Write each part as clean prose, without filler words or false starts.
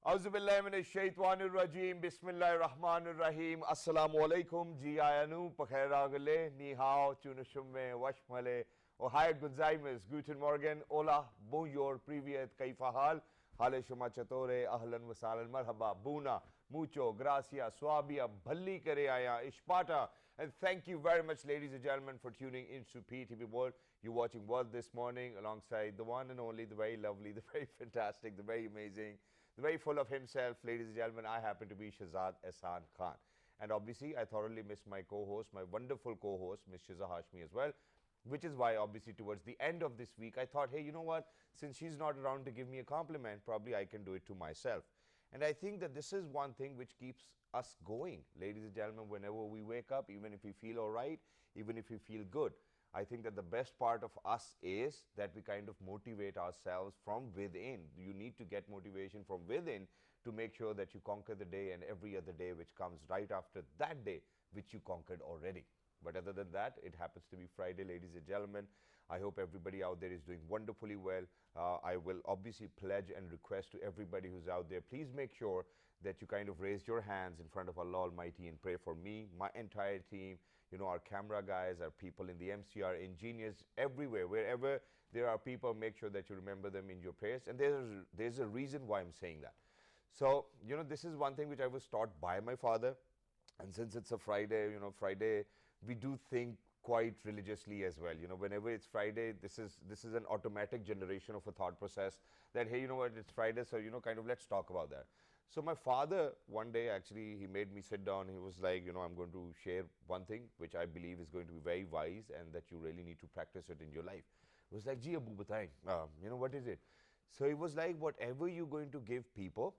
Auzubillahiminash-shaytanir-rajim. Bismillahir-rahmanir-rahim. Assalamualaikum. Ji ayanu. Pakhairagale. Ni hao. Tunushumme. Washmale. Ohayat Gonzaimes. Guten Morgen. Hola. Bonjour. Privyet. Kaifa hal? Hale shuma chatore. Ahlan wa sahlan. Marhaba. Buna. Mucho. Gracias. Swabia. Bhalli kare aya. Ishpata. And thank you very much, ladies and gentlemen, for tuning into PTV World. You're watching World this morning alongside the one and only, the very lovely, the very fantastic, the very amazing, the very full of himself, ladies and gentlemen. I happen to be Shahzad Ehsan Khan. And obviously, I thoroughly miss my co-host, my wonderful co-host, Ms. Shiza Hashmi as well, which is why, obviously, towards the end of this week, I thought, hey, you know what? Since she's not around to give me a compliment, probably I can do it to myself. And I think that this is one thing which keeps us going, ladies and gentlemen, whenever we wake up, even if we feel all right, even if we feel good. I think that the best part of us is that we kind of motivate ourselves from within. You need to get motivation from within to make sure that you conquer the day and every other day which comes right after that day which you conquered already. But other than that, it happens to be Friday, ladies and gentlemen. I hope everybody out there is doing wonderfully well. I will obviously pledge and request to everybody who's out there, please make sure that you kind of raise your hands in front of Allah Almighty and pray for me, my entire team, you know, our camera guys, our people in the MCR, engineers, everywhere, wherever there are people, make sure that you remember them in your prayers. And there's a reason why I'm saying that. So, you know, this is one thing which I was taught by my father. And since it's a Friday, you know, Friday, we do think quite religiously as well. You know, whenever it's Friday, this is an automatic generation of a thought process that, hey, you know what, it's Friday, so, you know, kind of let's talk about that. So my father, one day, actually, he made me sit down. He was like, you know, I'm going to share one thing which I believe is going to be very wise and that you really need to practice it in your life. It was like, Ji Abu bataye, you know, what is it? So it was like, whatever you're going to give people,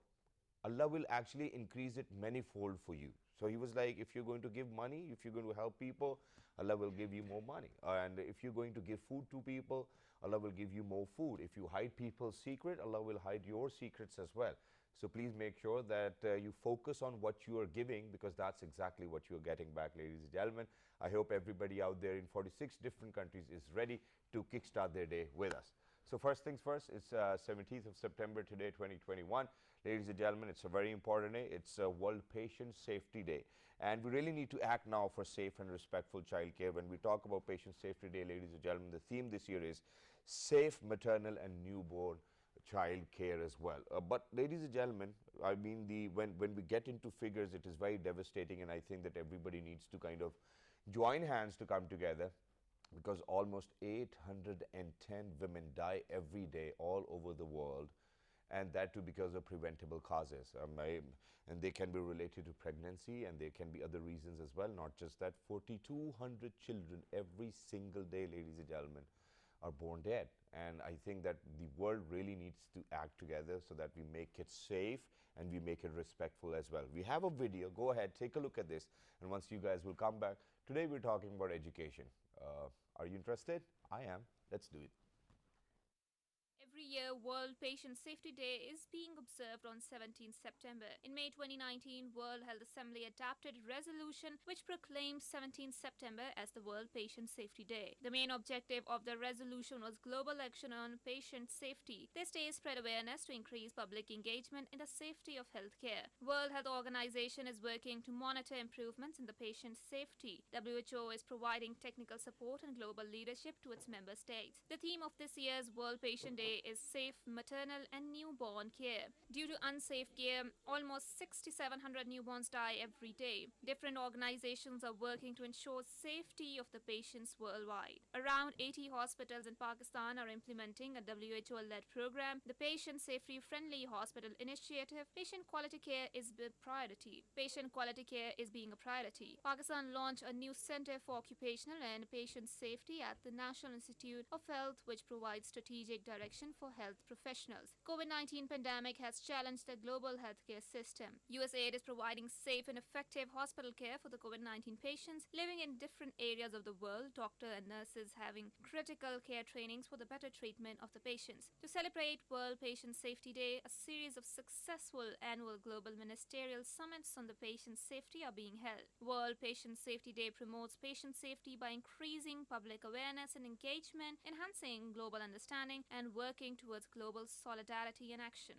Allah will actually increase it manifold for you. So he was like, if you're going to give money, if you're going to help people, Allah will give you more money. And if you're going to give food to people, Allah will give you more food. If you hide people's secret, Allah will hide your secrets as well. So please make sure that you focus on what you are giving, because that's exactly what you're getting back, ladies and gentlemen. I hope everybody out there in 46 different countries is ready to kickstart their day with us. So first things first, it's 17th of September today, 2021. Ladies and gentlemen, it's a very important day. It's a World Patient Safety Day. And we really need to act now for safe and respectful childcare. When we talk about Patient Safety Day, ladies and gentlemen, the theme this year is safe maternal and newborn child care as well. But ladies and gentlemen, I mean, when we get into figures, it is very devastating. And I think that everybody needs to kind of join hands to come together, because almost 810 women die every day all over the world, and that too because of preventable causes. And they can be related to pregnancy, and there can be other reasons as well. Not just that, 4,200 children every single day, ladies and gentlemen, are born dead. And I think that the world really needs to act together so that we make it safe and we make it respectful as well. We have a video. Go ahead, take a look at this. And once you guys will come back, today we're talking about education. Are you interested? I am. Let's do it. Every year, World Patient Safety Day is being observed on 17 September. In May 2019, World Health Assembly adopted a resolution which proclaims 17 September as the World Patient Safety Day. The main objective of the resolution was global action on patient safety. This day spread awareness to increase public engagement in the safety of healthcare. World Health Organization is working to monitor improvements in the patient safety. WHO is providing technical support and global leadership to its member states. The theme of this year's World Patient Day is safe maternal and newborn care. Due to unsafe care, almost 6,700 newborns die every day. Different organizations are working to ensure safety of the patients worldwide. Around 80 hospitals in Pakistan are implementing a WHO-led program, the Patient Safety Friendly Hospital Initiative. Patient quality care is a priority. Patient quality care is being a priority. Pakistan launched a new Center for Occupational and Patient Safety at the National Institute of Health, which provides strategic direction for health professionals. COVID-19 pandemic has challenged the global healthcare system. USAID is providing safe and effective hospital care for the COVID-19 patients living in different areas of the world. Doctors and nurses having critical care trainings for the better treatment of the patients. To celebrate World Patient Safety Day, a series of successful annual global ministerial summits on the patient safety are being held. World Patient Safety Day promotes patient safety by increasing public awareness and engagement, enhancing global understanding, and working towards global solidarity and action.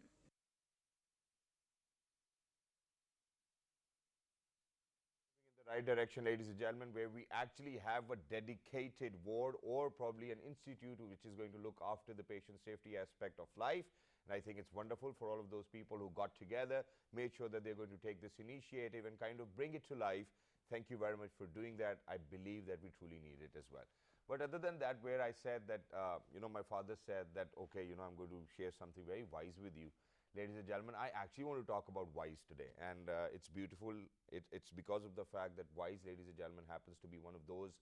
Right direction, ladies and gentlemen, where we actually have a dedicated ward or probably an institute which is going to look after the patient safety aspect of life. And I think it's wonderful for all of those people who got together, made sure that they're going to take this initiative and kind of bring it to life. Thank you very much for doing that. I believe that we truly need it as well. But other than that, where I said that, my father said that, okay, I'm going to share something very wise with you. Ladies and gentlemen, I actually want to talk about WISE today, and it's beautiful. It's because of the fact that WISE, ladies and gentlemen, happens to be one of those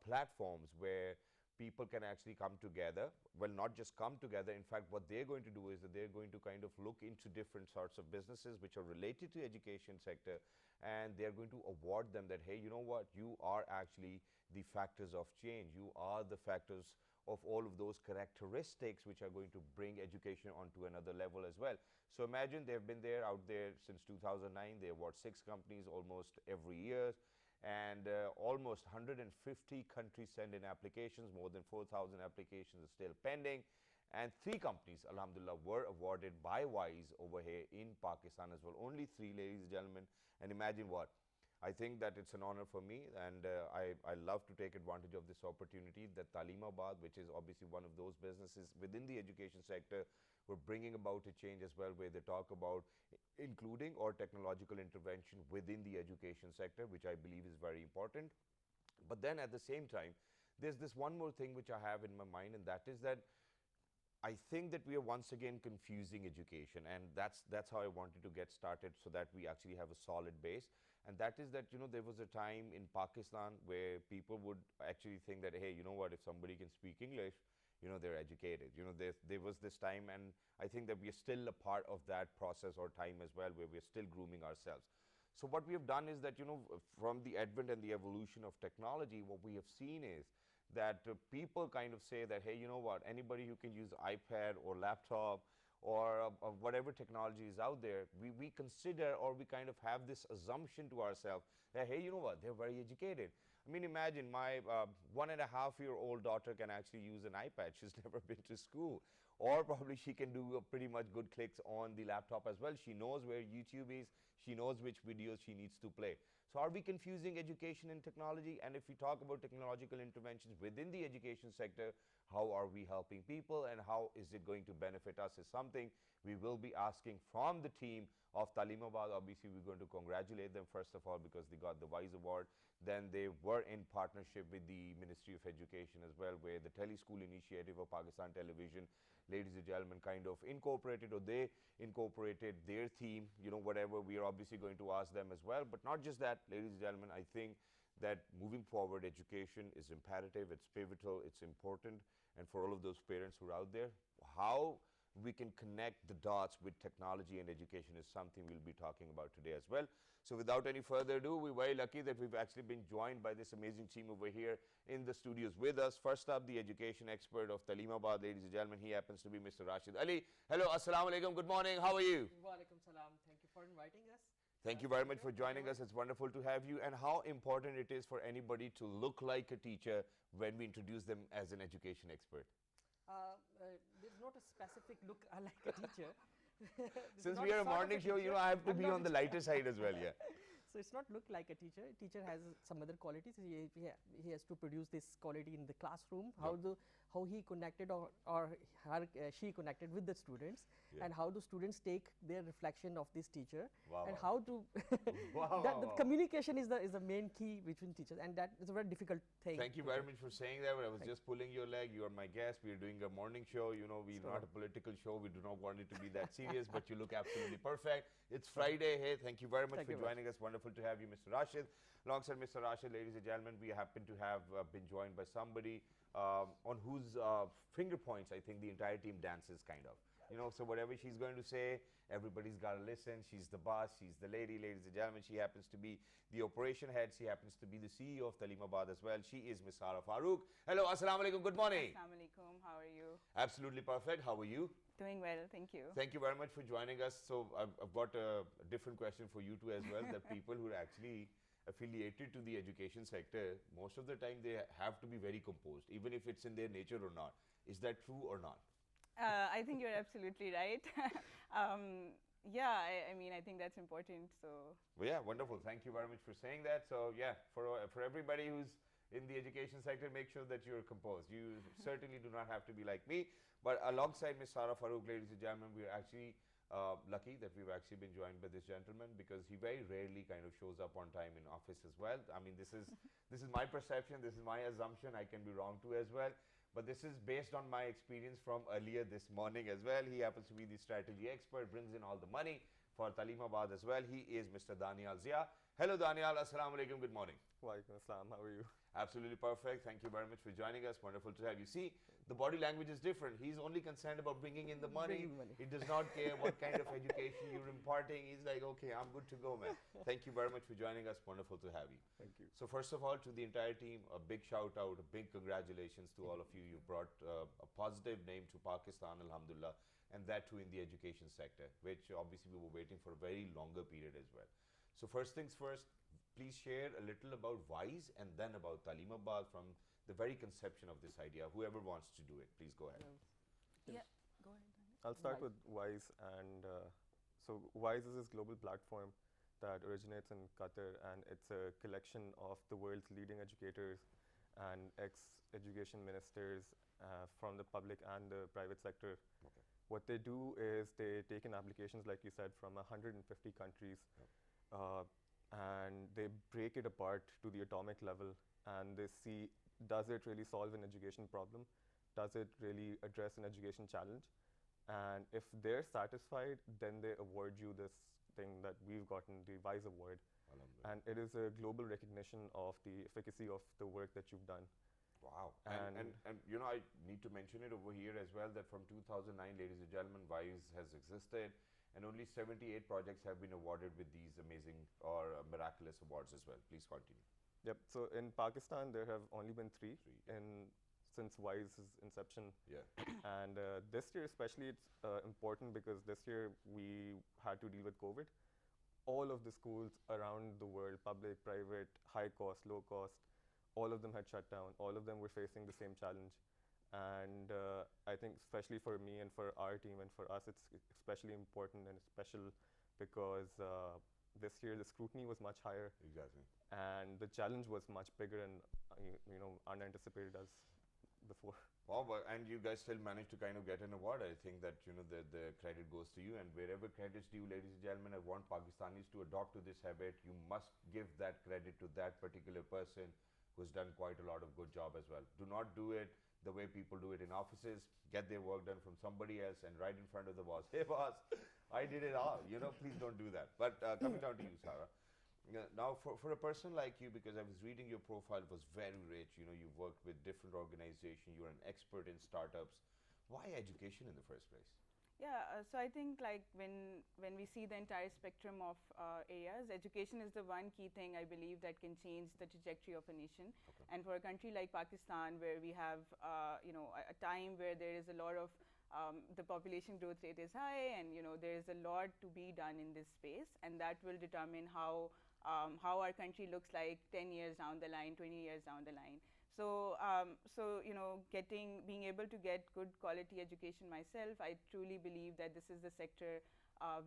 platforms where people can actually come together. Well, not just come together. In fact, what they're going to do is that they're going to kind of look into different sorts of businesses which are related to education sector, and they're going to award them that, hey, you know what, you are actually the factors of change. You are the factors of all of those characteristics which are going to bring education onto another level as well. So imagine they've been there out there since 2009. They award 6 companies almost every year, and almost 150 countries send in applications. More than 4,000 applications are still pending, and 3 companies, alhamdulillah, were awarded by WISE over here in Pakistan as well. Only 3, ladies and gentlemen. And imagine what, I think that it's an honor for me, and I love to take advantage of this opportunity that Taleemabad, which is obviously one of those businesses within the education sector, we're bringing about a change as well, where they talk about including or technological intervention within the education sector, which I believe is very important. But then at the same time, there's this one more thing which I have in my mind, and that is that I think that we are once again confusing education, and that's how I wanted to get started, so that we actually have a solid base. And that is that, there was a time in Pakistan where people would actually think that, hey, you know what, if somebody can speak English, they're educated. There was this time, and I think that we are still a part of that process or time as well, where we're still grooming ourselves. So what we have done is that, from the advent and the evolution of technology, what we have seen is that people kind of say that, hey, you know what, anybody who can use iPad or laptop or whatever technology is out there, we consider, or we kind of have this assumption to ourselves that, hey, you know what, they're very educated. I mean, imagine my 1.5-year-old daughter can actually use an iPad. She's never been to school. Or probably she can do pretty much good clicks on the laptop as well. She knows where YouTube is. She knows which videos she needs to play. So are we confusing education and technology? And if we talk about technological interventions within the education sector, how are we helping people, and how is it going to benefit us, is something we will be asking from the team of Taleemabad. Obviously, we're going to congratulate them first of all because they got the WISE award. Then they were in partnership with the Ministry of Education as well, where the Teleschool Initiative of Pakistan Television, ladies and gentlemen, kind of incorporated, or they incorporated their theme, whatever. We are obviously going to ask them as well. But not just that, ladies and gentlemen, I think that moving forward, education is imperative, it's pivotal, it's important. And for all of those parents who are out there, how we can connect the dots with technology and education is something we'll be talking about today as well. So without any further ado, we're very lucky that we've actually been joined by this amazing team over here in the studios with us. First up, the education expert of Taleemabad, ladies and gentlemen, he happens to be Mr. Rashid Ali. Hello, assalamu alaikum, good morning, how are you? Wa alaikum salam. Thank you for inviting us. Thank you very much for joining us. It's wonderful to have you. And how important it is for anybody to look like a teacher when we introduce them as an education expert. There's not a specific look like a teacher. Since we are a morning show, I have to be on the lighter side as well, yeah. So it's not look like a teacher. Teacher has some other qualities. He has to produce this quality in the classroom. How he connected or she connected with the students, and how the students take their reflection of this teacher, and how to the communication is the main key between teachers, and that is a very difficult thing. Thank you very much for saying that. I was just pulling your leg. You are my guest. We are doing a morning show. We're not a political show. We do not want it to be that serious, but you look absolutely perfect. It's Friday. Hey, thank you very much for joining us. Wonderful to have you, Mr. Rashid. Alongside Mr. Rashid, ladies and gentlemen, we happen to have been joined by somebody on whose finger points I think the entire team dances, kind of. So whatever she's going to say, everybody's got to listen. She's the boss. She's the lady, ladies and gentlemen. She happens to be the operation head. She happens to be the CEO of Taleemabad as well. She is Ms. Sara Farooq. Hello, assalamu alaikum. Good morning. Assalamu alaikum. How are you? Absolutely perfect. How are you? Doing well, thank you. Thank you very much for joining us. So I've got a different question for you too as well. That people who are actually affiliated to the education sector, most of the time they have to be very composed, even if it's in their nature or not. Is that true or not? I think you're absolutely right. Yeah, I mean, I think that's important. So, Well, yeah, wonderful. Thank you very much for saying that. So, yeah, for everybody who's in the education sector, make sure that you're composed. You certainly do not have to be like me. But alongside Miss Sara Farouk, ladies and gentlemen, we're actually lucky that we've actually been joined by this gentleman because he very rarely kind of shows up on time in office as well. I mean, this is my perception. This is my assumption. I can be wrong too as well. But this is based on my experience from earlier this morning as well. He happens to be the strategy expert, brings in all the money for Taleemabad as well. He is Mr. Danial Zia. Hello, Danial. Assalamu alaikum. Good morning. Walaikum assalam. How are you? Absolutely perfect. Thank you very much for joining us. Wonderful to have you. See, the body language is different. He's only concerned about bringing in the money. Bringing money. He does not care what kind of education you're imparting. He's like, okay, I'm good to go, man. Thank you very much for joining us. Wonderful to have you. Thank you. So first of all, to the entire team, a big shout out, a big congratulations to all of you. You brought a positive name to Pakistan, alhamdulillah, and that too in the education sector, which obviously we were waiting for a very longer period as well. So first things first, please share a little about WISE and then about Taleemabad from the very conception of this idea. Whoever wants to do it, please go ahead. yeah, go ahead. Daniel. I'll start Right. with WISE, and so WISE is this global platform that originates in Qatar, and it's a collection of the world's leading educators and ex-education ministers from the public and the private sector. Okay. What they do is they take in applications, like you said, from 150 countries, and they break it apart to the atomic level, and they see, does it really solve an education problem? Does it really address an education challenge? And if they're satisfied, then they award you this thing that we've gotten, the WISE Award. Alhamdulillah. And it is a global recognition of the efficacy of the work that you've done. Wow. And- And you know, I need to mention it over here as well that from 2009, ladies and gentlemen, WISE has existed and only 78 projects have been awarded with these amazing or miraculous awards as well. Please continue. Yep. So in Pakistan, there have only been three, Three, yeah. since WISE's inception. Yeah. And this year especially, it's important because this year we had to deal with COVID. All of the schools around the world, public, private, high cost, low cost, all of them had shut down. All of them were facing the same challenge. And I think especially for me and for our team and for us, it's especially important and special because this year the scrutiny was much higher Exactly. and the challenge was much bigger and unanticipated as before. Wow, and you guys still managed to kind of get an award. I think that the credit goes to you, and wherever credit's due, ladies and gentlemen, I want Pakistanis to adopt to this habit. You must give that credit to that particular person who's done quite a lot of good job as well. Do not do it the way people do it in offices. Get their work done from somebody else and right in front of the boss. Hey boss, I did it all. Please don't do that. But coming down to you, Sarah. Now, for a person like you, because I was reading your profile, it was very rich. You've worked with different organizations. You're an expert in startups. Why education in the first place? Yeah, so I think like when we see the entire spectrum of areas, education is the one key thing I believe that can change the trajectory of a nation. Okay. And for a country like Pakistan, where we have a time where there is a lot of the population growth rate is high, and there is a lot to be done in this space, and that will determine how our country looks like 10 years down the line, 20 years down the line. So, being able to get good quality education myself, I truly believe that this is the sector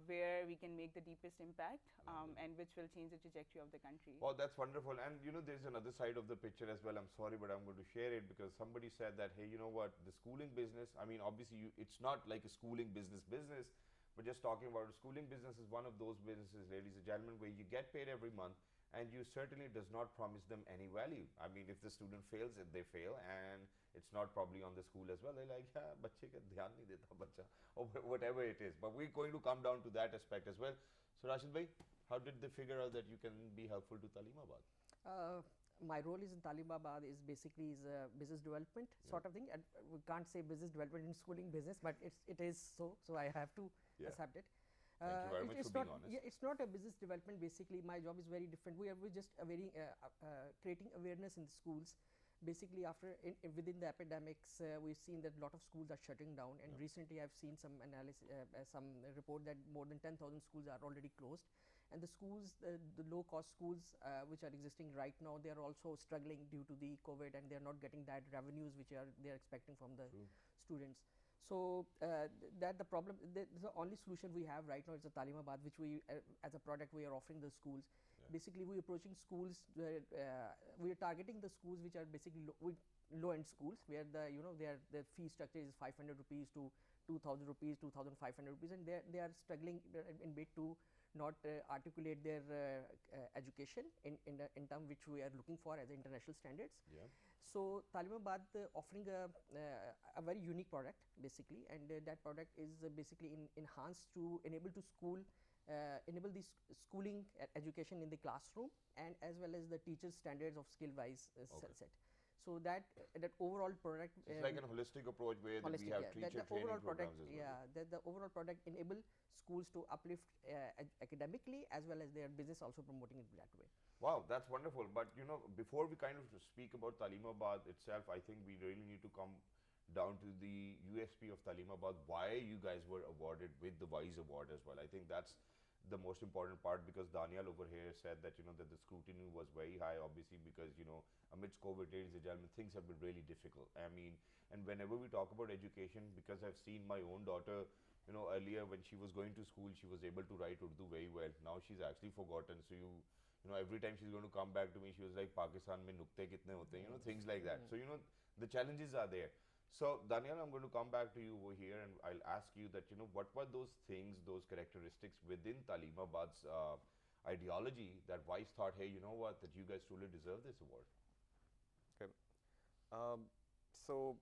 where we can make the deepest impact, and which will change the trajectory of the country. Well, that's wonderful. And there's another side of the picture as well. I'm sorry, but I'm going to share it because somebody said that, hey, you know what, the schooling business, I mean, obviously it's not like a schooling business, but just talking about a schooling business is one of those businesses, ladies and gentlemen, where you get paid every month and you certainly does not promise them any value. I mean, if the student fails, they fail, and it's not probably on the school as well. They're like, yeah, bachche ka dhyan nahi deta bacha, or whatever it is. But we're going to come down to that aspect as well. So Rashid bhai, how did they figure out that you can be helpful to Taleemabad? My role is in Taleemabad is basically business development sort of thing, and we can't say business development in schooling business, but it is so I have to accept it. Thank you very much It's for being not, honest. yeah, it's not a business development. Basically, my job is very different. We're just creating awareness in the schools. Basically, within the epidemics, we've seen that a lot of schools are shutting down, and recently I've seen some analysis, some report that more than 10,000 schools are already closed, and the schools, the low-cost schools which are existing right now, they are also struggling due to the COVID, and they are not getting that revenues which they're expecting from the students. So that the problem, the only solution we have right now is the Taleemabad, which we as a product we are offering the schools. Basically, we are approaching schools. We are targeting the schools which are basically low-end schools, where their fee structure is 500 rupees to 2,000 rupees, 2,500 rupees, and they are struggling in bit to not articulate their education in term which we are looking for as international standards. Yeah. So Taleemabad offering a very unique product basically, and that product is basically enhanced to enable to enable the schooling education in the classroom, and as well as the teachers standards of skill wise set. So that overall product, it's like a holistic approach where we have teacher training programs as well. Yeah, that the overall product enable schools to uplift academically, as well as their business also promoting it that way. Wow, that's wonderful. But before we kind of speak about Taleemabad itself, I think we really need to come down to the USP of Taleemabad, why you guys were awarded with the WISE award as well. I think that's the most important part, because Daniel over here said that that the scrutiny was very high, obviously, because amidst COVID, ladies and gentlemen, things have been really difficult. I mean, and whenever we talk about education, because I've seen my own daughter, earlier when she was going to school, she was able to write Urdu very well. Now she's actually forgotten. So every time she's going to come back to me, she was like, Pakistan mein nukte kitne hote hain, things like that. So the challenges are there. So Daniel, I'm going to come back to you over here, and I'll ask you that what were those things, those characteristics within Taleemabad's ideology that WISE thought, hey, you know what, that you guys truly deserve this award. Okay. So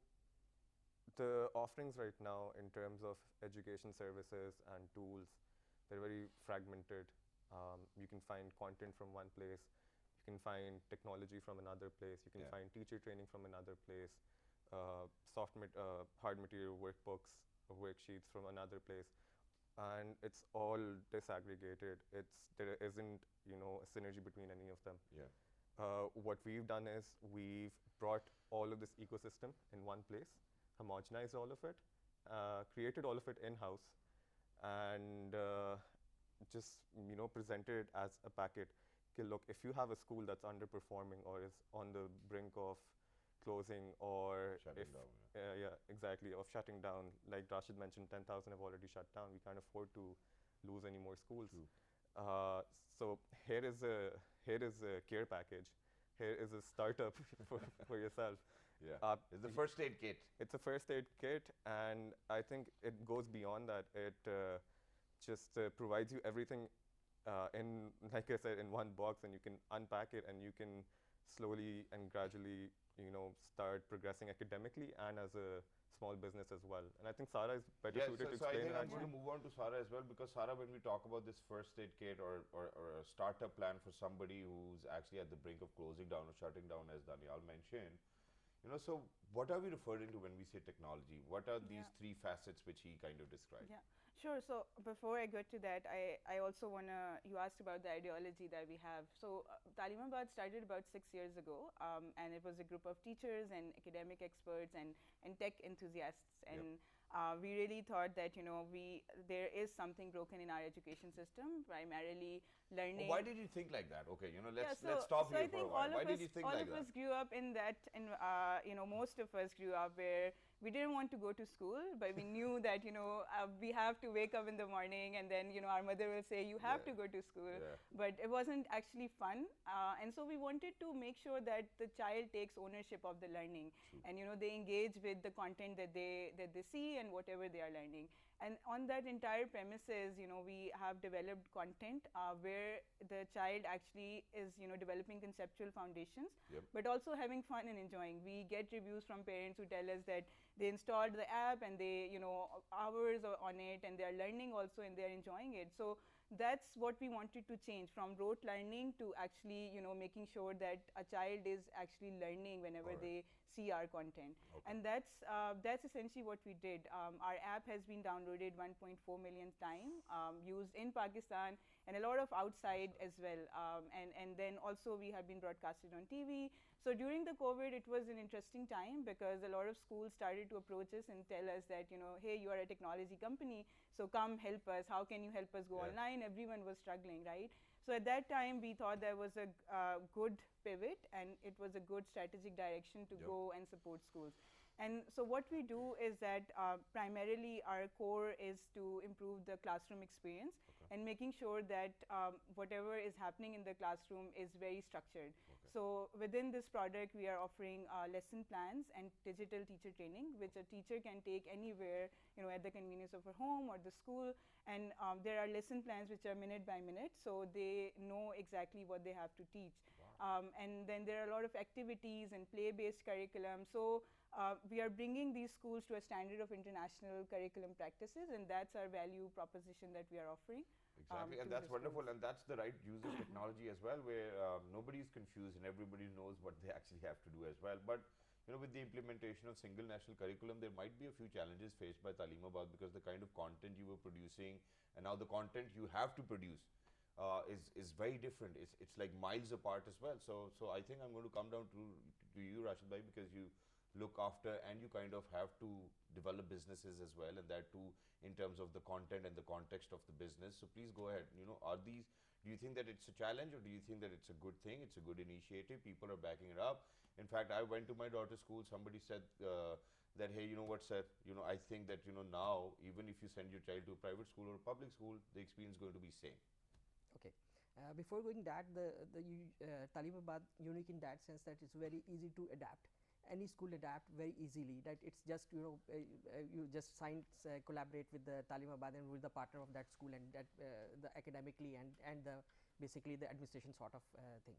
the offerings right now in terms of education services and tools, they're very fragmented. You can find content from one place, you can find technology from another place, you can find teacher training from another place, hard material workbooks, worksheets from another place, and it's all disaggregated. There isn't a synergy between any of them. Yeah. What we've done is we've brought all of this ecosystem in one place, homogenized all of it, created all of it in-house, and just presented it as a packet. Okay, look, if you have a school that's underperforming or is on the brink of closing, or shutting down, of shutting down, like Rashid mentioned, 10,000 have already shut down. We can't afford to lose any more schools. So here is a care package. Here is a startup for yourself. Yeah, it's the first aid kit. It's a first aid kit, and I think it goes beyond that. It just provides you everything in, like I said, in one box, and you can unpack it, and you can slowly and gradually start progressing academically and as a small business as well. And I think Sarah is better suited to explain. So I think I'm going to move on to Sarah as well, because Sarah, when we talk about this first aid kit or a startup plan for somebody who's actually at the brink of closing down or shutting down, as Daniel mentioned, so what are we referring to when we say technology? What are these three facets which he kind of described? Yeah, sure. So before I get to that, I also want to, you asked about the ideology that we have. So Taleemabad started about 6 years ago, and it was a group of teachers and academic experts and tech enthusiasts. And we really thought that there is something broken in our education system, primarily learning. Why did you think like that? Okay, let's stop here for a while. Why did you think like that? All of us grew up in that, and most of us grew up where we didn't want to go to school, but we knew that we have to wake up in the morning, and then our mother will say you have to go to school. But it wasn't actually fun, and so we wanted to make sure that the child takes ownership of the learning, and they engage with the content that they see and whatever they are learning. And on that entire premises, we have developed content where the child actually is developing conceptual foundations, but also having fun and enjoying. We get reviews from parents who tell us that they installed the app and they hours on it, and they are learning also, and they are enjoying it. So that's what we wanted to change, from rote learning to actually making sure that a child is actually learning whenever they see our content. And that's essentially what we did. Our app has been downloaded 1.4 million times, used in Pakistan and a lot of outside as well, and then also we have been broadcasted on TV. So during the COVID, it was an interesting time, because a lot of schools started to approach us and tell us that hey, you are a technology company, so come help us. How can you help us go online? Everyone was struggling, right? So at that time, we thought there was a good pivot, and it was a good strategic direction to go and support schools. And so what we do is that primarily our core is to improve the classroom experience and making sure that whatever is happening in the classroom is very structured. So within this product, we are offering lesson plans and digital teacher training, which a teacher can take anywhere, at the convenience of her home or the school. And there are lesson plans which are minute by minute, so they know exactly what they have to teach. And then there are a lot of activities and play-based curriculum. So we are bringing these schools to a standard of international curriculum practices, and that's our value proposition that we are offering. Exactly, and to that's the wonderful, schools. and that's the right use of technology as well, where nobody is confused and everybody knows what they actually have to do as well. But with the implementation of single national curriculum, there might be a few challenges faced by Taleemabad, because the kind of content you were producing and now the content you have to produce is very different. It's like miles apart as well. So I think I'm going to come down to you, Rashid bhai, because you look after and you kind of have to develop businesses as well, and that too in terms of the content and the context of the business. So please go ahead. Do you think that it's a challenge, or do you think that it's a good thing? It's a good initiative. People are backing it up. In fact, I went to my daughter's school. Somebody said that, hey, you know what, sir? I think that now even if you send your child to a private school or a public school, the experience is going to be same. Okay. Before going that, the Taleemabad unique in that sense that it's very easy to adapt. Any school adapt very easily. That it's just you just collaborate with the Taleemabad and with the partner of that school, and that the academically and the basically the administration sort of thing.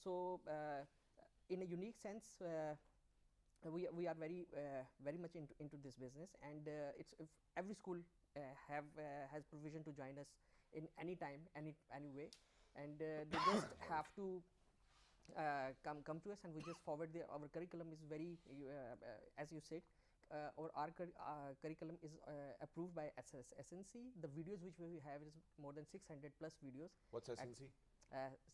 So in a unique sense, we are very much into this business, and it's if every school has provision to join us in any time, any way, and they just have to come to us, and we just forward our curriculum is very as you said, our curriculum is approved by SNC. The videos which we have is more than 600 plus videos. What's SNC?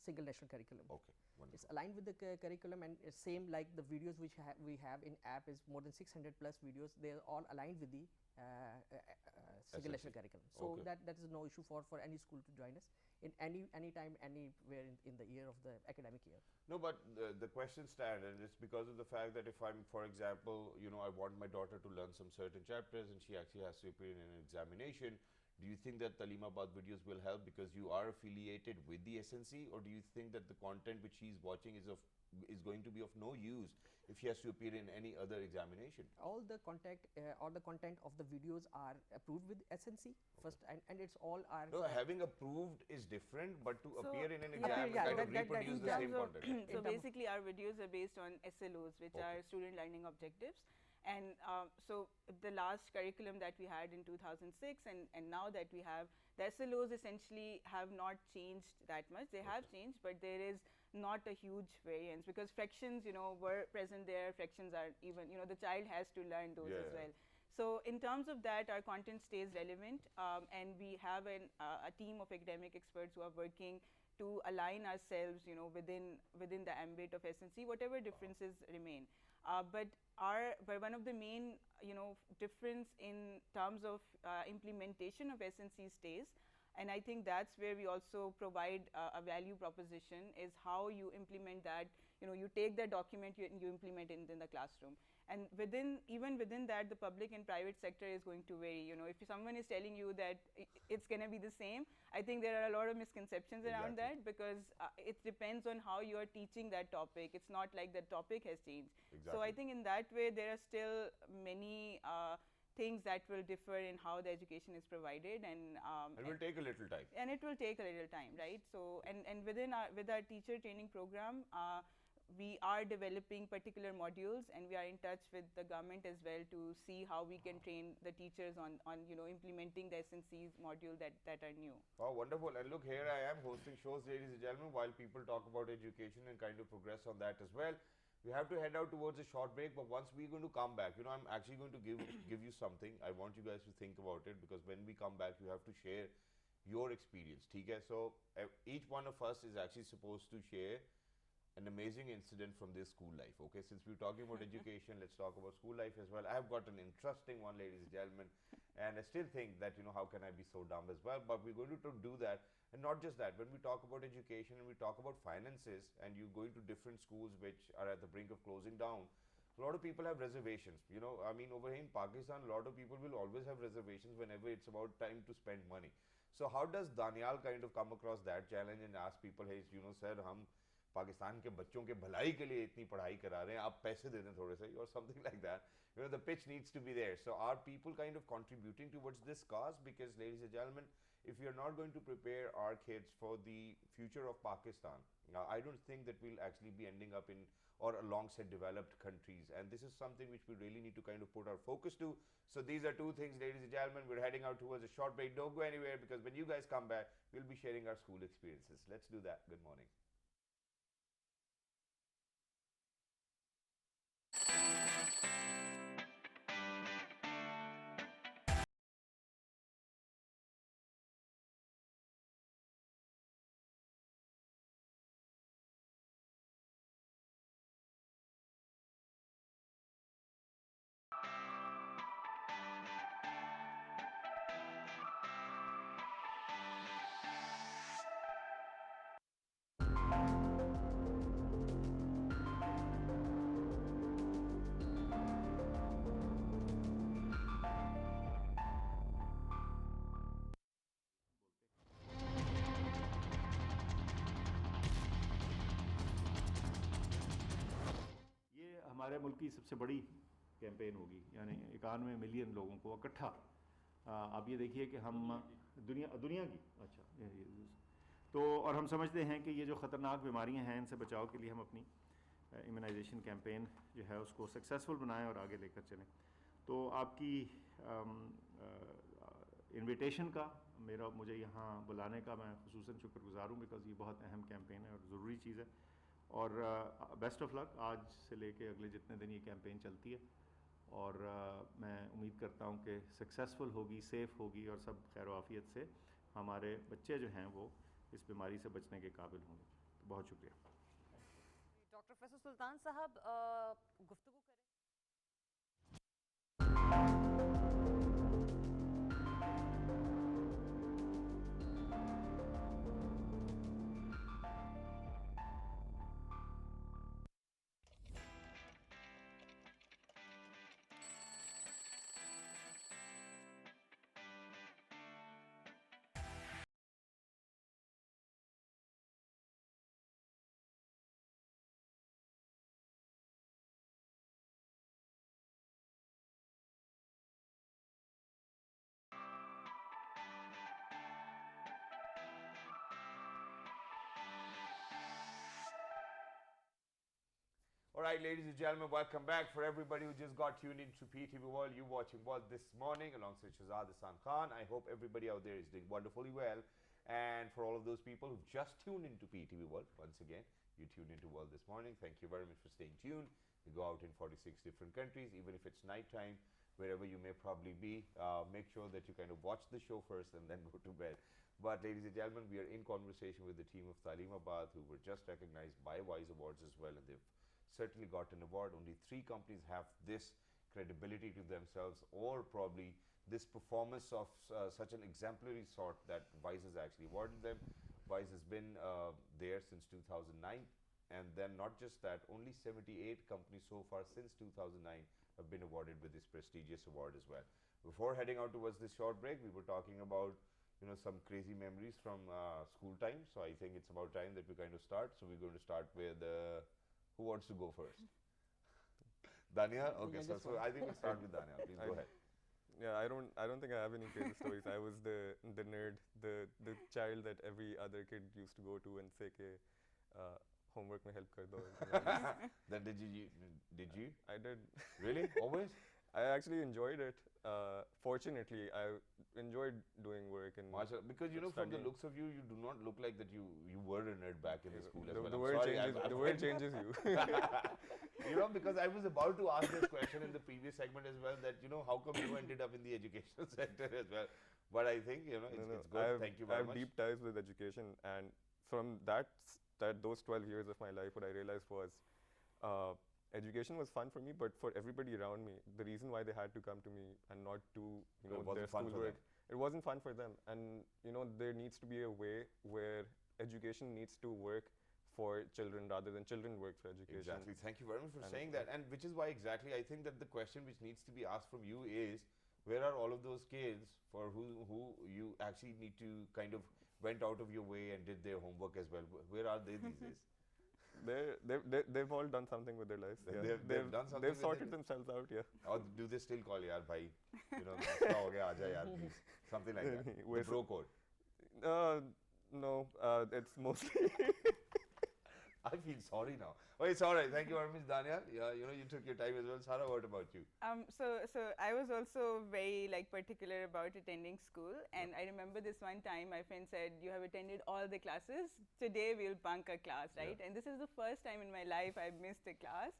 Single national curriculum. Okay, wonderful. It's aligned with the curriculum, and it's same like the videos which we have in app is more than 600 plus videos. They are all aligned with the single national curriculum. So Okay. that is no issue for any school to join us in any time, anywhere in the year of the academic year. No, but the question stands, and it's because of the fact that if I'm, for example, I want my daughter to learn some certain chapters and she actually has to appear in an examination, do you think that Taleemabad videos will help because you are affiliated with the SNC, or do you think that the content which she's watching is going to be of no use if she has to appear in any other examination? All the content of the videos are approved with SNC first, and it's all are No, having approved is different, but to So, appear in an yeah, exam yeah, kind of that reproduce in the terms same of content. So basically, our videos are based on SLOs, which Okay. are student learning objectives. And so the last curriculum that we had in 2006 and now that we have, the SLOs essentially have not changed that much. They have changed, but there is not a huge variance because fractions, were present there. Fractions are even, the child has to learn those as well. So in terms of that, our content stays relevant, and we have a team of academic experts who are working to align ourselves, within the ambit of SNC, whatever differences remain. But one of the main, difference in terms of implementation of SNC stays, and I think that's where we also provide a value proposition is how you implement that. You take that document, you implement it in the classroom. And even within that, the public and private sector is going to vary. If someone is telling you that it's going to be the same, I think there are a lot of misconceptions around that because it depends on how you are teaching that topic. It's not like the topic has changed. Exactly. So I think in that way, there are still many things that will differ in how the education is provided, and It will take a little time. and it will take a little time, right? So and with our teacher training program, we are developing particular modules, and we are in touch with the government as well to see how we can train the teachers on implementing the SNC's module that are new. Oh, wonderful. And look, here I am hosting shows, ladies and gentlemen, while people talk about education and kind of progress on that as well. We have to head out towards a short break, but once we're going to come back, I'm actually going to give you something. I want you guys to think about it, because when we come back, you have to share your experience. Okay? So each one of us is actually supposed to share an amazing incident from their school life. Okay, since we're talking about education, let's talk about school life as well. I have got an interesting one, ladies and gentlemen, and I still think that how can I be so dumb as well, but we're going to do that. And not just that, when we talk about education and we talk about finances, and you're going to different schools which are at the brink of closing down, a lot of people have reservations. You know, I mean, over here in Pakistan, a lot of people will always have reservations whenever it's about time to spend money. So how does Danial kind of come across that challenge and ask people, hey, you know, sir, हम पाकिस्तान के बच्चों के भलाई के लिए इतनी पढ़ाई करा रहे हैं, आप पैसे दे दें थोड़े से, or something like that. You know, the pitch needs to be there. So are people kind of contributing towards this cause? Because, ladies and gentlemen, if we are not going to prepare our kids for the future of Pakistan, I don't think that we'll actually be ending up in or alongside developed countries. And this is something which we really need to kind of put our focus to. So these are two things, ladies and gentlemen. We're heading out towards a short break. Don't go anywhere, because when you guys come back, we'll be sharing our school experiences. Let's do that. Good morning. ये हमारे मुल्क की सबसे बड़ी campaign होगी, यानी 91 million लोगों को इकट्ठा। आप ये देखिए कि हम दुनिया की अच्छा तो, और हम समझते हैं कि ये जो ख़तरनाक बीमारियां हैं, इनसे बचाव के लिए हम अपनी इम्यूनाइजेशन कैंपेन जो है उसको सक्सेसफुल बनाएं और आगे लेकर चलें। तो आपकी इनविटेशन का मुझे यहाँ बुलाने का मैं ख़ुसूसन शुक्रगुज़ार हूँ, बिकॉज़ ये बहुत अहम कैंपेन है और ज़रूरी चीज़ है। और बेस्ट ऑफ लक आज से लेके अगले जितने दिन ये कैंपेन चलती है, और मैं उम्मीद करता हूँ कि सक्सेसफुल होगी, सेफ़ होगी और सब खैर आफियत से हमारे बच्चे जो हैं वो इस बीमारी से बचने के काबिल होंगे। तो बहुत शुक्रिया। डॉक्टर फैसल सुल्तान साहब गुफ्तगू करें। All right, ladies and gentlemen, welcome back. For everybody who just got tuned into PTV World, you watching World this morning alongside Shahzad Hassan Khan. I hope everybody out there is doing wonderfully well. And for all of those people who just tuned into PTV World, once again, you tuned into World this morning. Thank you very much for staying tuned. We go out in 46 different countries, even if it's nighttime, wherever you may probably be. Make sure that you kind of watch the show first and then go to bed. But ladies and gentlemen, we are in conversation with the team of Taleemabad, who were just recognized by WISE Awards as well, and they've certainly got an award. Only 3 companies have this credibility to themselves, or probably this performance of such an exemplary sort that WISE has actually awarded them. WISE has been there since 2009, and then not just that, only 78 companies so far since 2009 have been awarded with this prestigious award as well. Before heading out towards this short break, we were talking about some crazy memories from school time. So I think it's about time that we kind of start. So we're going to start with who wants to go first? Daniel? Okay, so I think we'll start with Daniel. Please go ahead. Yeah, I don't think I have any crazy stories. I was the nerd, the child that every other kid used to go to and say ke homework mein help kar do. Then did you? I did. Really? Always? I actually enjoyed it. Fortunately, I enjoyed doing work and because from the looks of you, you do not look like that you were a nerd back in the school as well. The word changes you. Because I was about to ask this question in the previous segment as well, that how come you ended up in the educational sector as well? But I think it's good. Thank you very much. I have deep ties with education, and from those 12 years of my life, what I realized was education was fun for me, but for everybody around me, the reason why they had to come to me and not do their schoolwork, it wasn't fun for them. And there needs to be a way where education needs to work for children rather than children work for education. Exactly. Thank you very much for And saying that. And which is why exactly I think that the question which needs to be asked from you is, where are all of those kids for who you actually need to kind of went out of your way and did their homework as well? Where are they these days? They've all done something with their lives. They've done something They've with sorted their- themselves out. Yeah. Or do they still call yaar bhai? You know, naashta ho gaya, aaja yaar, please. Something like that. The Where's- bro code. No, it's mostly. I feel sorry now. Oh, it's all right. Thank you very much, Daniel. Yeah, you know, you took your time as well. Sara, what about you? So I was also very like particular about attending school, and I remember this one time my friend said, "You have attended all the classes. Today we'll bunk a class, right?" And this is the first time in my life I've missed a class,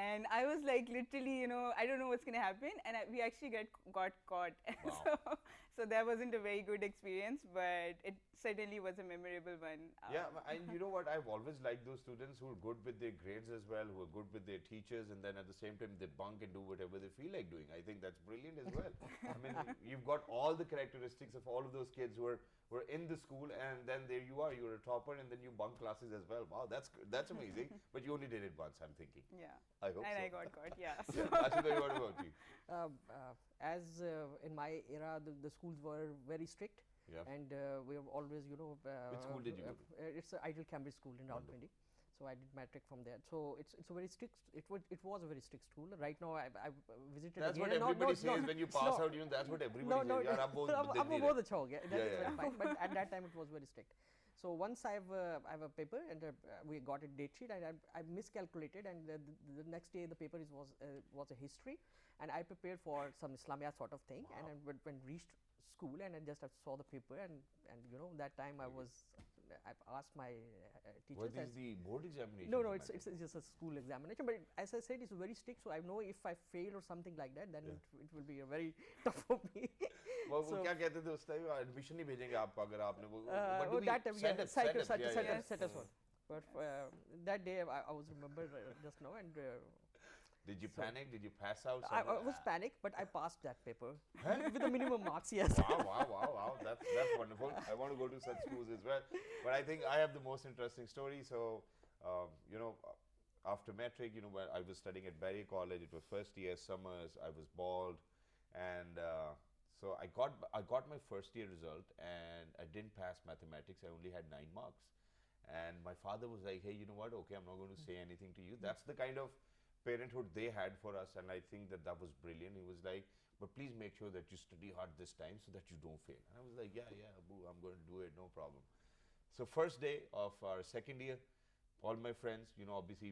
and I was like literally, you know, I don't know what's gonna happen, and we actually got caught. Wow. So that wasn't a very good experience, but it certainly was a memorable one. Yeah, and you know what? I've always liked those students who are good with their grades as well, who are good with their teachers, and then at the same time they bunk and do whatever they feel like doing. I think that's brilliant as well. I mean, you've got all the characteristics of all of those kids who were in the school, and then there you are, you're a topper, and then you bunk classes as well. Wow, that's amazing. But you only did it once, I'm thinking. Yeah. I hope And so. I got caught. Yeah. Ashita, what about you? In my era, the schools were very strict. Yeah. And we have always, you know, Which school did you go to? It's Ideal Cambridge School in Rawalpindi. So I did matric from there. So it's a very strict. It was a very strict school. Right now I visited. That's again. what everybody No, says when you pass out. You know, that's what everybody says. Yaar, ab wo अब दिन वो नहीं बहुत रहे. अच्छा हो गया. That Yeah, is yeah. very fine. But at that time it was very strict. So once I have a paper and we got a date sheet, and I miscalculated, and the next day the paper was a history, and I prepared for some Islamia sort of thing, and then when reached school and I just saw the paper, and you know that time I've asked my Were teachers. these the board examinations? No, you it's meant? just a school examination. But as I said, it's very strict. So I know if I fail or something like that, then it will be a very tough for me. वो So- क्या कहते थे उस time admission नहीं भेजेंगे आप अगर आपने वो what do Oh, we- that time, send yeah, us, send us, set yeah, yeah. us one. But that day I was remembered just now, and Did you panic? Did you pass out? I was panicked, but I passed that paper with the minimum marks. Yes. Wow. That's wonderful. I want to go to such schools as well. But I think I have the most interesting story. So, you know, after metric, you know, when I was studying at Barry College, it was first year summers. I was bald, and so I got my first year result, and I didn't pass mathematics. I only had 9 marks, and my father was like, "Hey, you know what? Okay, I'm not going to say anything to you." That's the kind of parenthood they had for us, and I think that was brilliant. He was like, "But please make sure that you study hard this time so that you don't fail." And I was like, "Yeah, Abu, I'm going to do it, no problem." So first day of our second year, all my friends, you know, obviously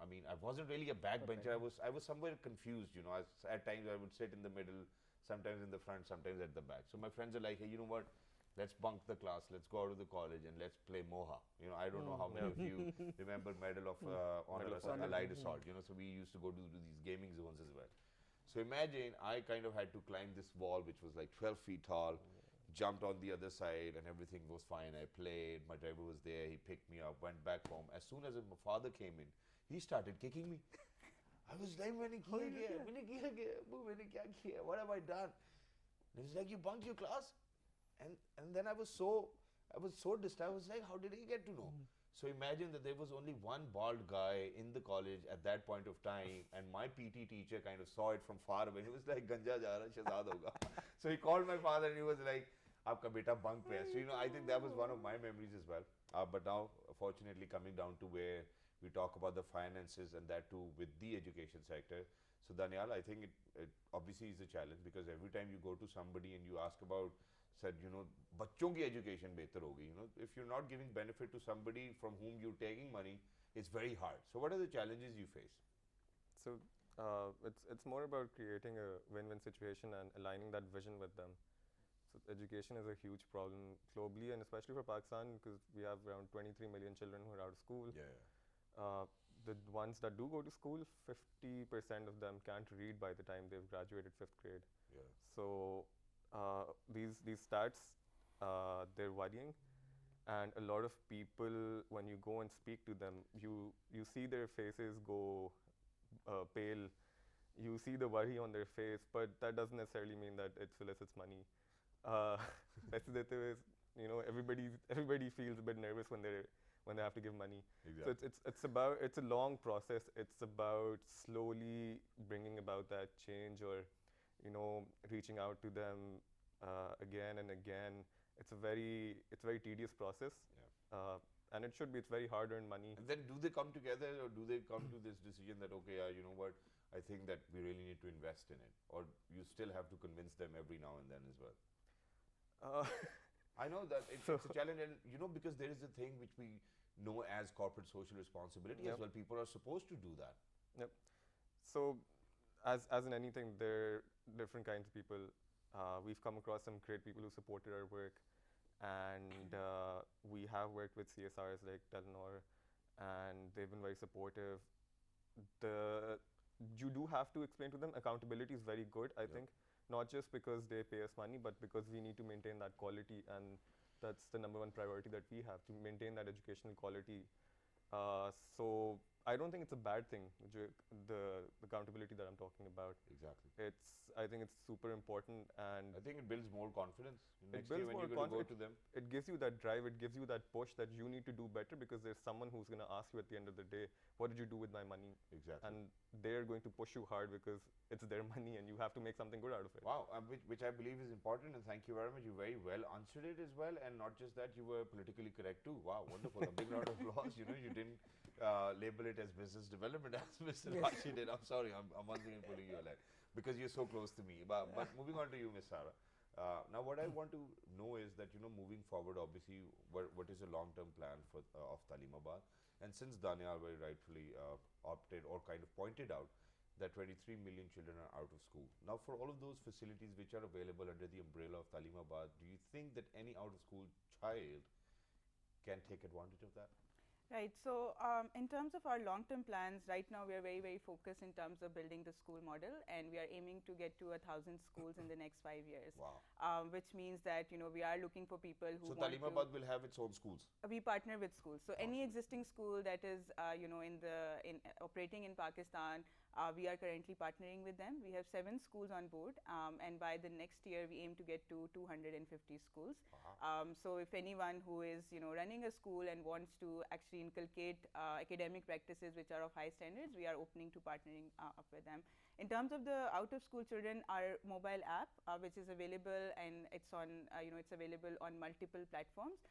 I mean, I wasn't really a backbencher. I was somewhere confused, you know. At times I would sit in the middle, sometimes in the front, sometimes at the back. So my friends are like, "Hey, you know what? Let's bunk the class. Let's go out of the college and let's play Moha." You know, I don't know how many of you remember Medal of Honor as Allied Assault. You know, so we used to go to these gaming zones as well. So imagine I kind of had to climb this wall, which was like 12 feet tall, jumped on the other side, and everything was fine. I played. My driver was there. He picked me up, went back home. As soon as my father came in, he started kicking me. I was like, "What have I done?" And he's like, "You bunked your class?" And then I was so disturbed. I was like, "How did he get to know?" So imagine that there was only one bald guy in the college at that point of time, and my PT teacher kind of saw it from far away. He was like, "Ganja ja raha, Shahzad hoga." So he called my father and he was like, "Aapka beta bunk pe hai." So, you know, I think that was one of my memories as well. But now, fortunately, coming down to where we talk about the finances, and that too with the education sector. So Danial, I think it obviously is a challenge, because every time you go to somebody and you ask about, said, you know, बच्चों की education बेहतर होगी. You know, if you're not giving benefit to somebody from whom you're taking money, it's very hard. So what are the challenges you face? So it's more about creating a win-win situation and aligning that vision with them. So education is a huge problem globally, and especially for Pakistan, because we have around 23 million children who are out of school. The ones that do go to school, 50% of them can't read by the time they've graduated 5th grade. Yeah. So these stats, they're worrying, and a lot of people, when you go and speak to them, you see their faces go pale. You see the worry on their face, but that doesn't necessarily mean that it solicits money. Is, you know, everybody feels a bit nervous when when they have to give money. Exactly. So it's a long process. It's about slowly bringing about that change, or reaching out to them again and again. It's a very tedious process. Yeah. And it's very hard-earned money. And then do they come together, or do they come to this decision that, okay, you know what, I think that we really need to invest in it? Or you still have to convince them every now and then as well? I know that it's a challenge, and because there is a thing which we know as corporate social responsibility as well. People are supposed to do that. Yep. So, as in anything, there are different kinds of people. We've come across some great people who supported our work, and we have worked with CSRs like Telenor, and they've been very supportive. You do have to explain to them. Accountability is very good, I think, not just because they pay us money, but because we need to maintain that quality, and that's the number one priority that we have, to maintain that educational quality. So I don't think it's a bad thing, the accountability that I'm talking about. Exactly. I think it's super important, and I think it builds more confidence. it Next year builds when more you're going to go confidence. to them. It gives you that drive, it gives you that push that you need to do better, because there's someone who's going to ask you at the end of the day, what did you do with my money? Exactly. And they're going to push you hard because it's their money and you have to make something good out of it. Wow, which I believe is important, and thank you very much. You very well answered it as well, and not just that, you were politically correct too. Wow, wonderful. A big round of applause. You didn't label it as business development as Mr. Rashi did. I'm sorry, I'm once again pulling your leg because you're so close to me. But moving on to you, Ms. Sarah. Now, what I want to know is that, moving forward, obviously, what is the long-term plan of Taleemabad? And since Daniel very rightfully opted or kind of pointed out that 23 million children are out of school. Now, for all of those facilities which are available under the umbrella of Taleemabad, do you think that any out-of-school child can take advantage of that? Right. So, in terms of our long-term plans, right now we are very, very focused in terms of building the school model, and we are aiming to get to 1,000 schools in the next 5 years. Wow. Which means that we are looking for people who So Taleemabad will have its own schools. We partner with schools. So any existing school that is operating in Pakistan, we are currently partnering with them. We have 7 schools on board, and by the next year we aim to get to 250 schools. So if anyone who is running a school and wants to actually inculcate academic practices which are of high standards, we are opening to partnering up with them. In terms of the out of school children, our mobile app, which is available, and it's on it's available on multiple platforms.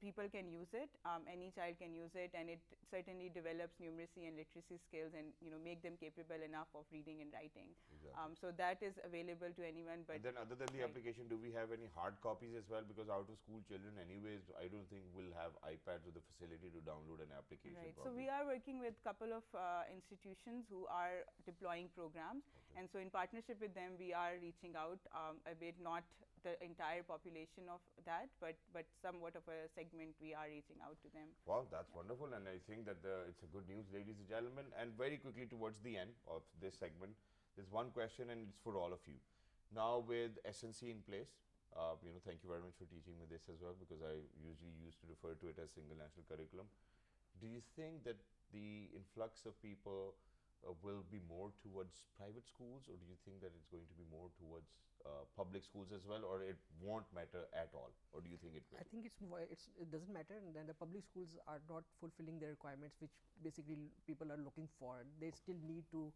People can use it, any child can use it, and it certainly develops numeracy and literacy skills, and make them capable enough of reading and writing. Exactly. So that is available to anyone. But and then other than the application, do we have any hard copies as well? Because out of school children anyways, I don't think will have iPads or the facility to download an application. Right. Probably. So we are working with a couple of institutions who are deploying programs. And so in partnership with them, we are reaching out a bit, not the entire population of that, but somewhat of a segment we are reaching out to them. Wow, that's wonderful, and I think that it's a good news, ladies and gentlemen. And very quickly towards the end of this segment, there's one question, and it's for all of you. Now with SNC in place, thank you very much for teaching me this as well, because I usually used to refer to it as single national curriculum. Do you think that the influx of people will be more towards private schools, or do you think that it's going to be more towards public schools as well, or it won't matter at all, or do you think it will? I think it doesn't matter, and then the public schools are not fulfilling the requirements which basically people are looking for. They still need to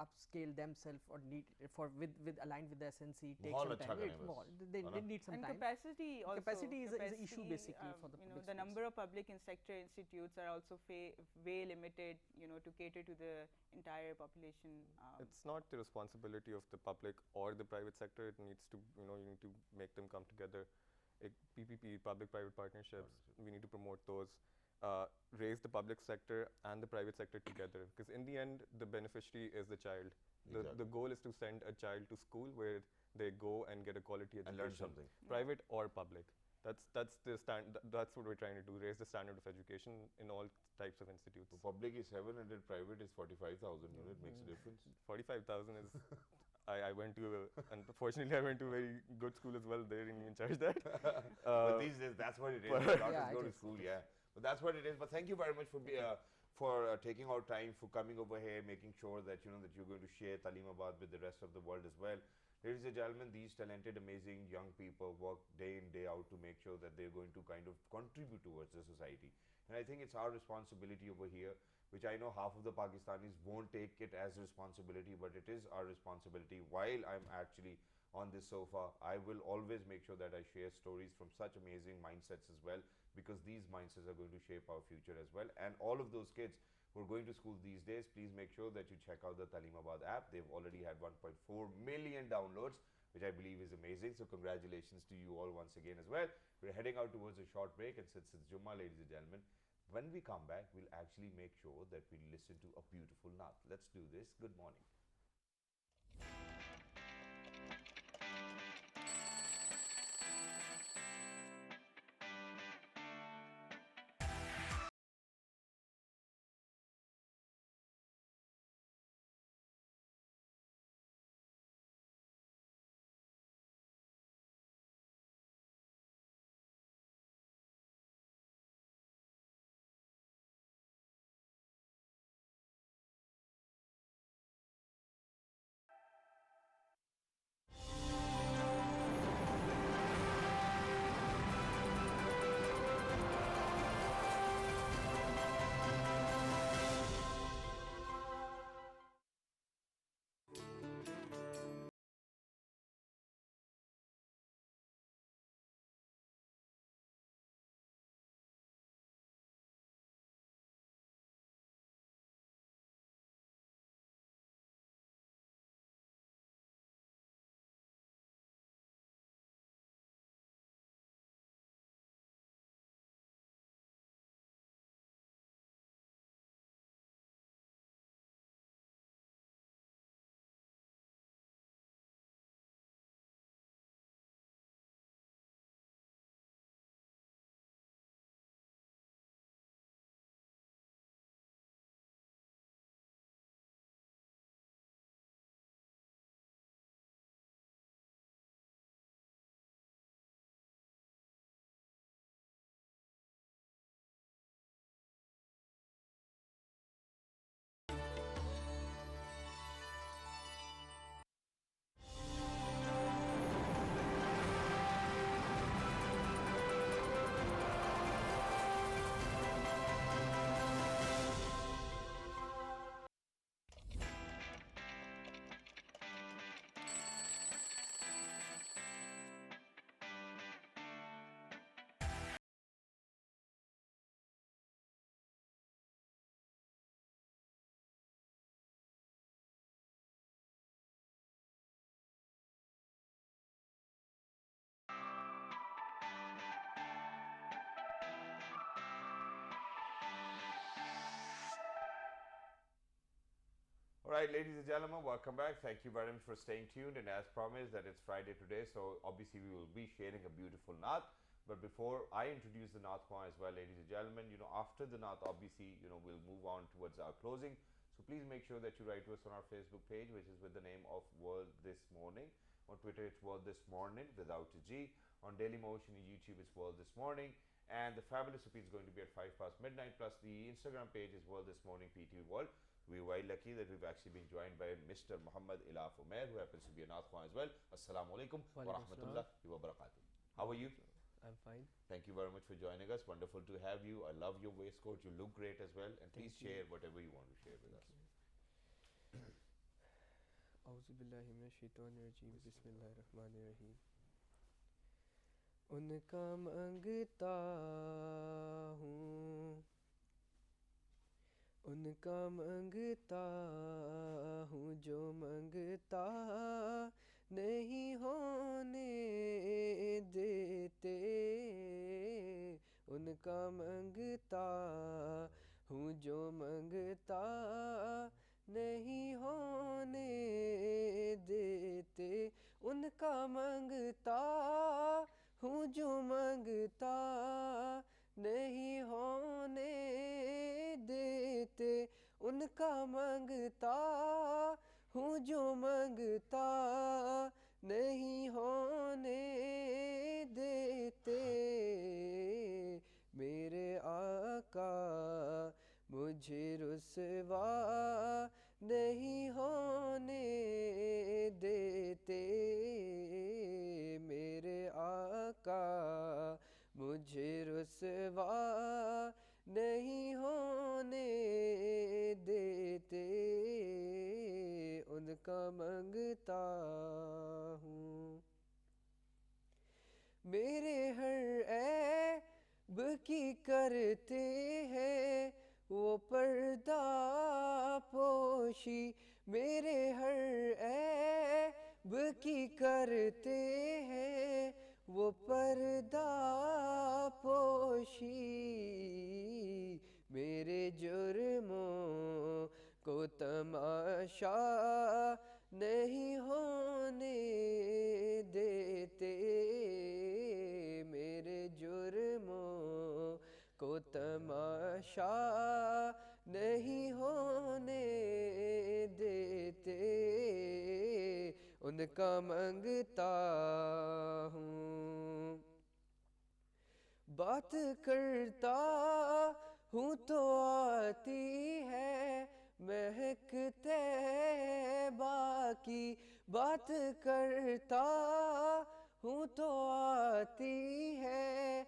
upscale themselves, or need aligned with the SNC. Take some time. They need some and time. Capacity also. Capacity is an issue basically for the public the schools. number of public and sector institutes are also way limited, to cater to the entire population. It's not the responsibility of the public or the private sector. It needs to, you need to make them come together. PPP, public-private partnerships, we need to promote those. Raise the public sector and the private sector together, because in the end, the beneficiary is the child. The goal is to send a child to school where they go and get a quality education. And learn something. Private or public. That's what we're trying to do, raise the standard of education in all types of institutes. So public is 700, private is 45,000. It makes a difference. 45,000 is. I went to, unfortunately, I went to a very good school as well. They didn't even charge that. But these days, that's what it is. Doctors go to school, But that's what it is. But thank you very much for taking out time, for coming over here, making sure that that you're going to share Taleemabad with the rest of the world as well. Ladies and gentlemen, these talented, amazing young people work day in, day out to make sure that they're going to kind of contribute towards the society. And I think it's our responsibility over here, which I know half of the Pakistanis won't take it as a responsibility, but it is our responsibility. While I'm actually on this sofa, I will always make sure that I share stories from such amazing mindsets as well, because these mindsets are going to shape our future as well. And all of those kids who are going to school these days, please make sure that you check out the Taleemabad app. They've already had 1.4 million downloads, which I believe is amazing. So congratulations to you all once again as well. We're heading out towards a short break, and since it's Jummah, ladies and gentlemen, when we come back, we'll actually make sure that we listen to a beautiful naat. Let's do this. Good morning. All right, ladies and gentlemen, welcome back. Thank you very much for staying tuned. And as promised, that it's Friday today, so obviously we will be sharing a beautiful naat. But before I introduce the naat as well, ladies and gentlemen, after the naat, obviously, we'll move on towards our closing. So please make sure that you write to us on our Facebook page, which is with the name of World This Morning. On Twitter, it's World This Morning without a G. On Daily Motion and YouTube, it's World This Morning. And the fabulous repeat is going to be at 5 past midnight. Plus, the Instagram page is World This Morning PT World. We're very lucky that we've actually been joined by Mr. Muhammad Ilaf Umair, who happens to be a Naat Khan as well. Assalamu alaikum wa rahmatullahi wa barakatuh. How are you? I'm fine. Thank you very much for joining us. Wonderful to have you. I love your waistcoat. You look great as well. And please share whatever you want to share with us. Auzu billahi minash shaitanir rajim. Bismillahir rahmanir rahim. उनका मांगता हूँ, उनका मांगता हूँ जो मांगता नहीं होने देते, उनका मांगता हूँ जो मांगता नहीं होने देते, उनका मांगता हूँ जो मांगता नहीं होने देते, उनका मांगता हूँ जो मांगता नहीं होने देते, मेरे आका मुझे रुसवा नहीं होने देते, रुसवा नहीं होने देते, उनका मंगता हूँ। मेरे हर ऐब की करते हैं वो पर्दा पोशी, मेरे हर ऐब की करते हैं वो पर्दा पोशी, मेरे जुर्मों को तमाशा नहीं होने देते, मेरे जुर्मों को तमाशा नहीं होने देते, उनका मंगता हूँ। बात करता हूँ तो आती है महक तैबा की, बात करता हूँ तो आती है